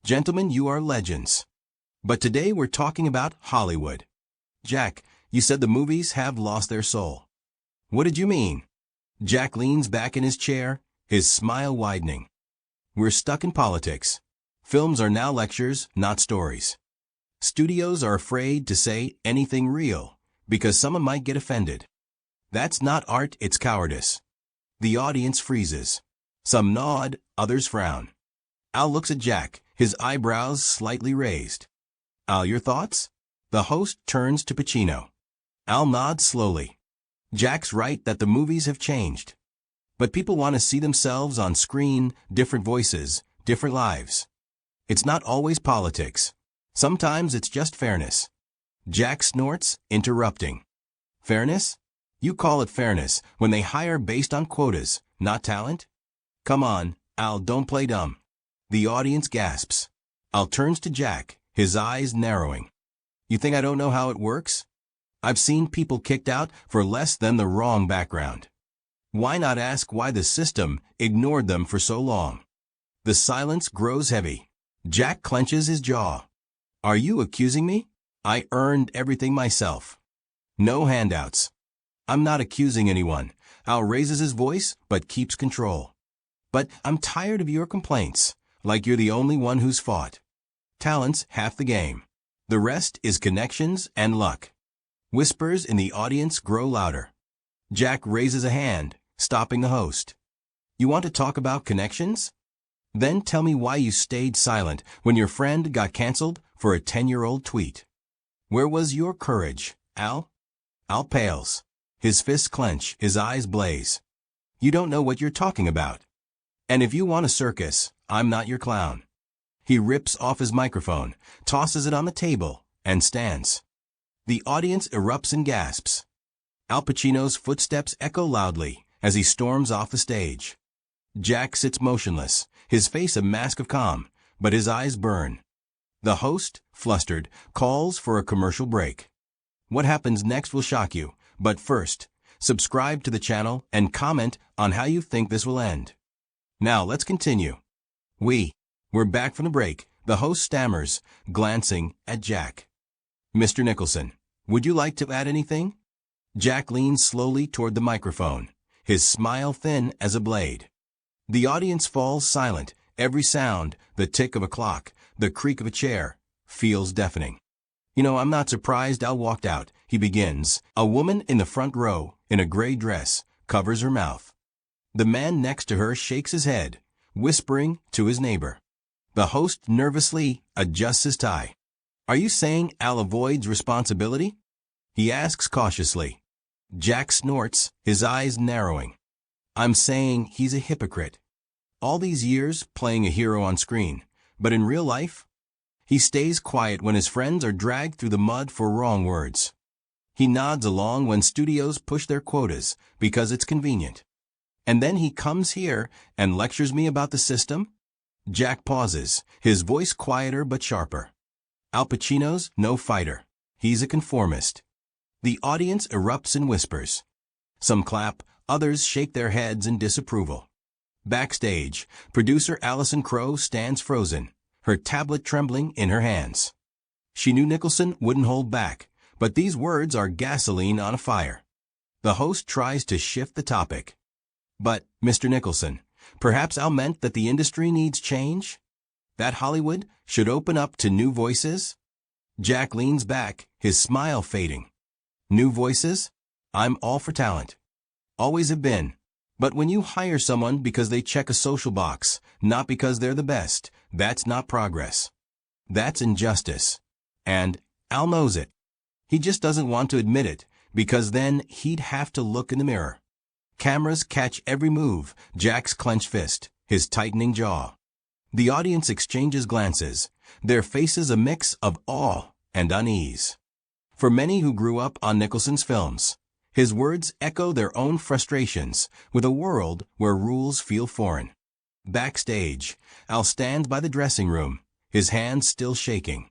Gentlemen, you are legends. But today we're talking about Hollywood. Jack, you said the movies have lost their soul. What did you mean? Jack leans back in his chair, his smile widening. We're stuck in politics. Films are now lectures, not stories. Studios are afraid to say anything real, because someone might get offended. That's not art, it's cowardice. The audience freezes. Some nod, others frown. Al looks at Jack, his eyebrows slightly raised. Al, your thoughts? The host turns to Pacino. Al nods slowly. Jack's right that the movies have changed. But people want to see themselves on screen, different voices, different lives. It's not always politics. Sometimes it's just fairness. Jack snorts, interrupting. Fairness? You call it fairness when they hire based on quotas, not talent? Come on, Al, don't play dumb. The audience gasps. Al turns to Jack, his eyes narrowing. You think I don't know how it works? I've seen people kicked out for less than the wrong background. Why not ask why the system ignored them for so long? The silence grows heavy. Jack clenches his jaw. Are you accusing me? I earned everything myself. No handouts. I'm not accusing anyone. Al raises his voice, but keeps control. But I'm tired of your complaints, like you're the only one who's fought. Talent's half the game. The rest is connections and luck. Whispers in the audience grow louder. Jack raises a hand, stopping the host. You want to talk about connections? Then tell me why you stayed silent when your friend got canceled for a 10-year-old tweet. Where was your courage, Al? Al pales. His fists clench, his eyes blaze. You don't know what you're talking about. And if you want a circus, I'm not your clown. He rips off his microphone, tosses it on the table, and stands. The audience erupts in gasps. Al Pacino's footsteps echo loudly as he storms off the stage. Jack sits motionless, his face a mask of calm, but his eyes burn. The host, flustered, calls for a commercial break. What happens next will shock you. But first, subscribe to the channel and comment on how you think this will end. Now let's continue. We're back from the break, the host stammers, glancing at Jack. Mr. Nicholson, would you like to add anything? Jack leans slowly toward the microphone, his smile thin as a blade. The audience falls silent, every sound, the tick of a clock, the creak of a chair, feels deafening. I'm not surprised Al walked out, he begins. A woman in the front row, in a gray dress, covers her mouth. The man next to her shakes his head, whispering to his neighbor. The host nervously adjusts his tie. Are you saying Al avoids responsibility? He asks cautiously. Jack snorts, his eyes narrowing. I'm saying he's a hypocrite. All these years playing a hero on screen, but in real life? He stays quiet when his friends are dragged through the mud for wrong words. He nods along when studios push their quotas because it's convenient. And then he comes here and lectures me about the system? Jack pauses, his voice quieter but sharper. Al Pacino's no fighter. He's a conformist. The audience erupts in whispers. Some clap, others shake their heads in disapproval. Backstage, producer Allison Crowe stands frozen, her tablet trembling in her hands. She knew Nicholson wouldn't hold back, but these words are gasoline on a fire. The host tries to shift the topic. But, Mr. Nicholson, perhaps Al meant that the industry needs change? That Hollywood should open up to new voices? Jack leans back, his smile fading. New voices? I'm all for talent. Always have been. But when you hire someone because they check a social box, not because they're the best, that's not progress. That's injustice. And Al knows it. He just doesn't want to admit it, because then he'd have to look in the mirror. Cameras catch every move, Jack's clenched fist, his tightening jaw. The audience exchanges glances, their faces a mix of awe and unease. For many who grew up on Nicholson's films, his words echo their own frustrations with a world where rules feel foreign. Backstage, Al stands by the dressing room, his hands still shaking.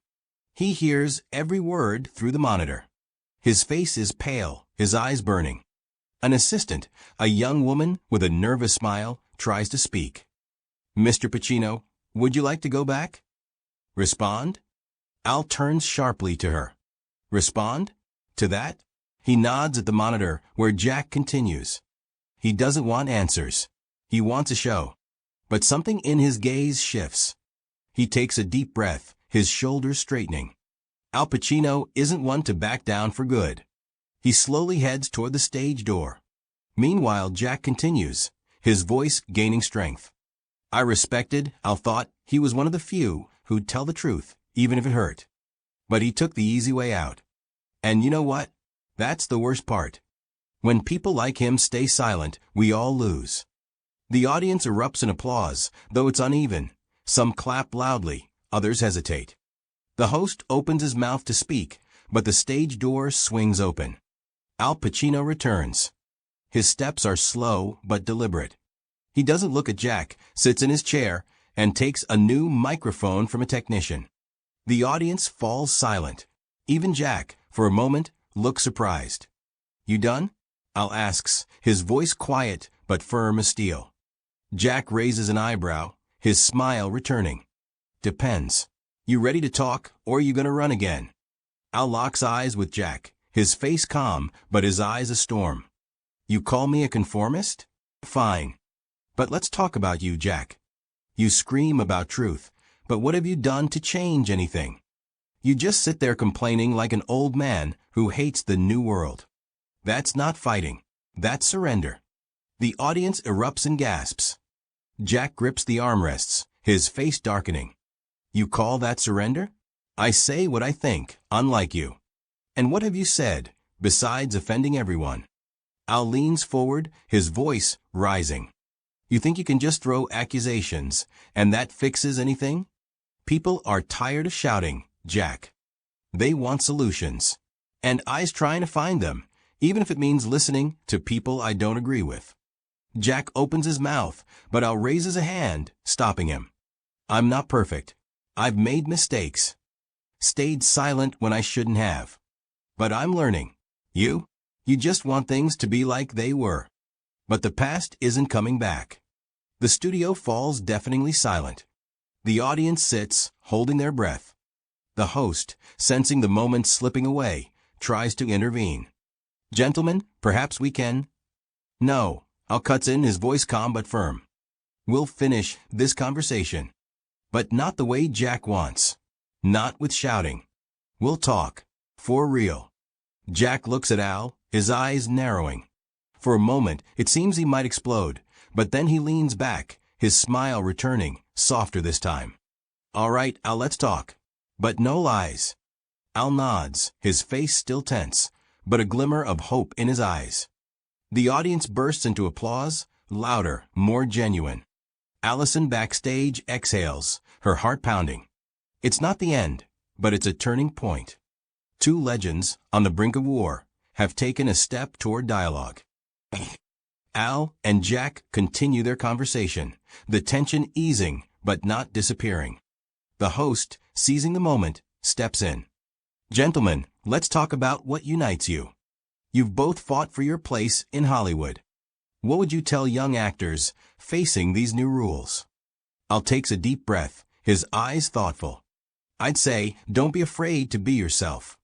He hears every word through the monitor. His face is pale, his eyes burning. An assistant, a young woman with a nervous smile, tries to speak. Mr. Pacino, would you like to go back? Respond? Al turns sharply to her. Respond? To that? He nods at the monitor where Jack continues. He doesn't want answers. He wants a show. But something in his gaze shifts. He takes a deep breath, his shoulders straightening. Al Pacino isn't one to back down for good. He slowly heads toward the stage door. Meanwhile, Jack continues, his voice gaining strength. I respected, Al thought, he was one of the few who'd tell the truth, even if it hurt. But he took the easy way out. And you know what? That's the worst part. When people like him stay silent, we all lose. The audience erupts in applause, though it's uneven. Some clap loudly, others hesitate. The host opens his mouth to speak, but the stage door swings open. Al Pacino returns. His steps are slow but deliberate. He doesn't look at Jack, sits in his chair, and takes a new microphone from a technician. The audience falls silent. Even Jack, for a moment, looks surprised. You done? Al asks, his voice quiet but firm as steel. Jack raises an eyebrow, his smile returning. Depends. You ready to talk, or are you gonna run again? Al locks eyes with Jack, his face calm, but his eyes a storm. You call me a conformist? Fine. But let's talk about you, Jack. You scream about truth, but what have you done to change anything? You just sit there complaining like an old man who hates the new world. That's not fighting. That's surrender. The audience erupts and gasps. Jack grips the armrests, his face darkening. You call that surrender? I say what I think, unlike you. And what have you said, besides offending everyone? Al leans forward, his voice rising. You think you can just throw accusations, and that fixes anything? People are tired of shouting, Jack. They want solutions. And I's trying to find them, even if it means listening to people I don't agree with. Jack opens his mouth, but Al raises a hand, stopping him. I'm not perfect. I've made mistakes. Stayed silent when I shouldn't have. But I'm learning. You just want things to be like they were. But the past isn't coming back. The studio falls deafeningly silent. The audience sits, holding their breath. The host, sensing the moment slipping away, tries to intervene. Gentlemen, perhaps we can... No, Al cuts in, his voice calm but firm. We'll finish this conversation. But not the way Jack wants. Not with shouting. We'll talk. For real. Jack looks at Al, his eyes narrowing. For a moment, it seems he might explode, but then he leans back, his smile returning, softer this time. All right, Al, let's talk. But no lies. Al nods, his face still tense, but a glimmer of hope in his eyes. The audience bursts into applause, louder, more genuine. Allison backstage exhales, her heart pounding. It's not the end, but it's a turning point. Two legends, on the brink of war, have taken a step toward dialogue. Al and Jack continue their conversation, the tension easing but not disappearing. The host, seizing the moment, steps in. Gentlemen, let's talk about what unites you. You've both fought for your place in Hollywood. What would you tell young actors facing these new rules? Al takes a deep breath, his eyes thoughtful. I'd say, don't be afraid to be yourself.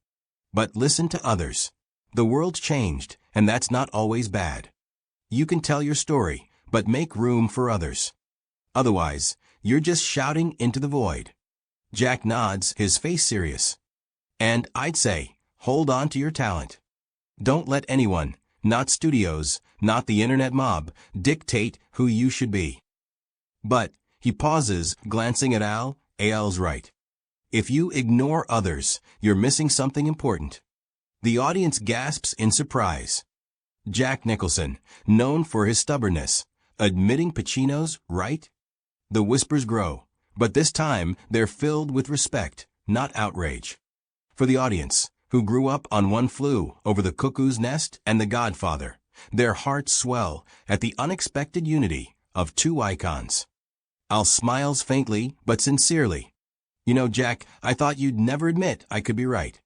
But listen to others. The world's changed, and that's not always bad. You can tell your story, but make room for others. Otherwise, you're just shouting into the void. Jack nods, his face serious. And I'd say, hold on to your talent. Don't let anyone, not studios, not the internet mob, dictate who you should be. But, he pauses, glancing at Al. Al's right. If you ignore others, you're missing something important. The audience gasps in surprise. Jack Nicholson, known for his stubbornness, admitting Pacino's right? The whispers grow, but this time they're filled with respect, not outrage. For the audience, who grew up on One Flew Over the Cuckoo's Nest and The Godfather, their hearts swell at the unexpected unity of two icons. Al smiles faintly but sincerely. You know, Jack, I thought you'd never admit I could be right.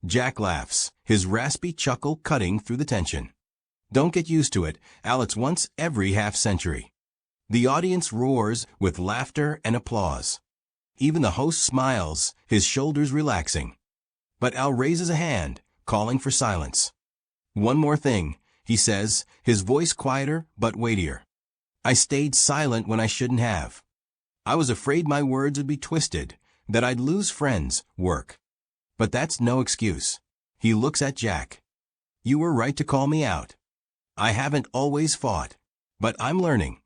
Jack laughs, his raspy chuckle cutting through the tension. Don't get used to it, Al, it's once every half-century. The audience roars with laughter and applause. Even the host smiles, his shoulders relaxing. But Al raises a hand, calling for silence. "One more thing," he says, his voice quieter but weightier. "I stayed silent when I shouldn't have. I was afraid my words would be twisted, that I'd lose friends, work. But that's no excuse." He looks at Jack. "You were right to call me out. I haven't always fought, but I'm learning.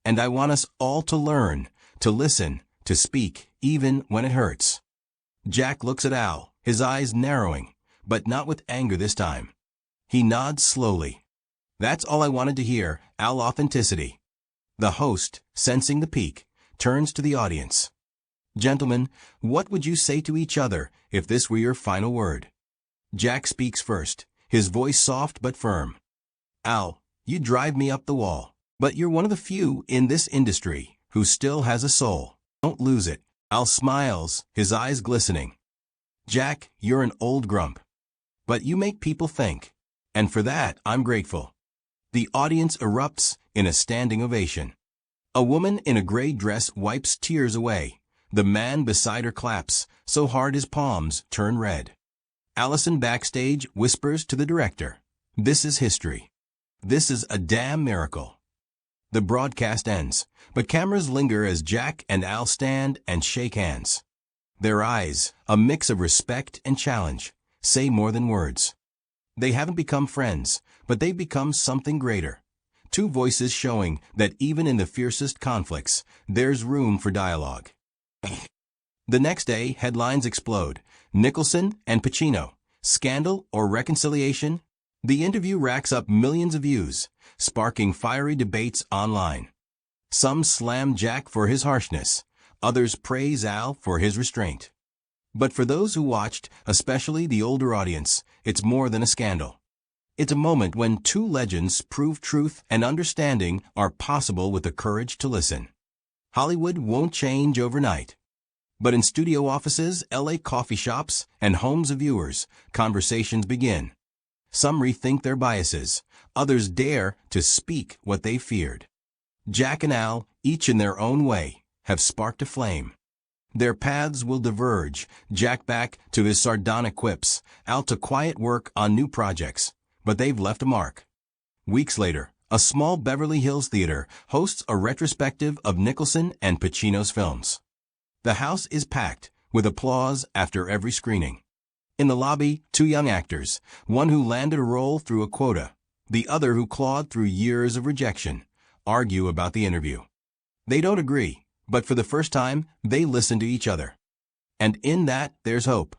And I want us all to learn, to listen, to speak, even when it hurts." Jack looks at Al, his eyes narrowing, but not with anger this time. He nods slowly. "That's all I wanted to hear, Al. Authenticity." The host, sensing the pique, turns to the audience. "Gentlemen, what would you say to each other if this were your final word?" Jack speaks first, his voice soft but firm. "Al, you drive me up the wall, but you're one of the few in this industry who still has a soul. Don't lose it." Al smiles, his eyes glistening. "Jack, you're an old grump, but you make people think, and for that I'm grateful." The audience erupts in a standing ovation. A woman in a gray dress wipes tears away. The man beside her claps, so hard his palms turn red. Allison backstage whispers to the director, "This is history. This is a damn miracle." The broadcast ends, but cameras linger as Jack and Al stand and shake hands. Their eyes, a mix of respect and challenge, say more than words. They haven't become friends, but they've become something greater. Two voices showing that even in the fiercest conflicts, there's room for dialogue. The next day, headlines explode. Nicholson and Pacino, scandal or reconciliation? The interview racks up millions of views, sparking fiery debates online. Some slam Jack for his harshness, others praise Al for his restraint. But for those who watched, especially the older audience, it's more than a scandal. It's a moment when two legends prove truth and understanding are possible with the courage to listen. Hollywood won't change overnight. But in studio offices, LA coffee shops, and homes of viewers, conversations begin. Some rethink their biases, others dare to speak what they feared. Jack and Al, each in their own way, have sparked a flame. Their paths will diverge, Jack back to his sardonic quips, Al to quiet work on new projects, but they've left a mark. Weeks later, a small Beverly Hills theater hosts a retrospective of Nicholson and Pacino's films. The house is packed, with applause after every screening. In the lobby, two young actors, one who landed a role through a quota, the other who clawed through years of rejection, argue about the interview. They don't agree, but for the first time, they listen to each other. And in that, there's hope.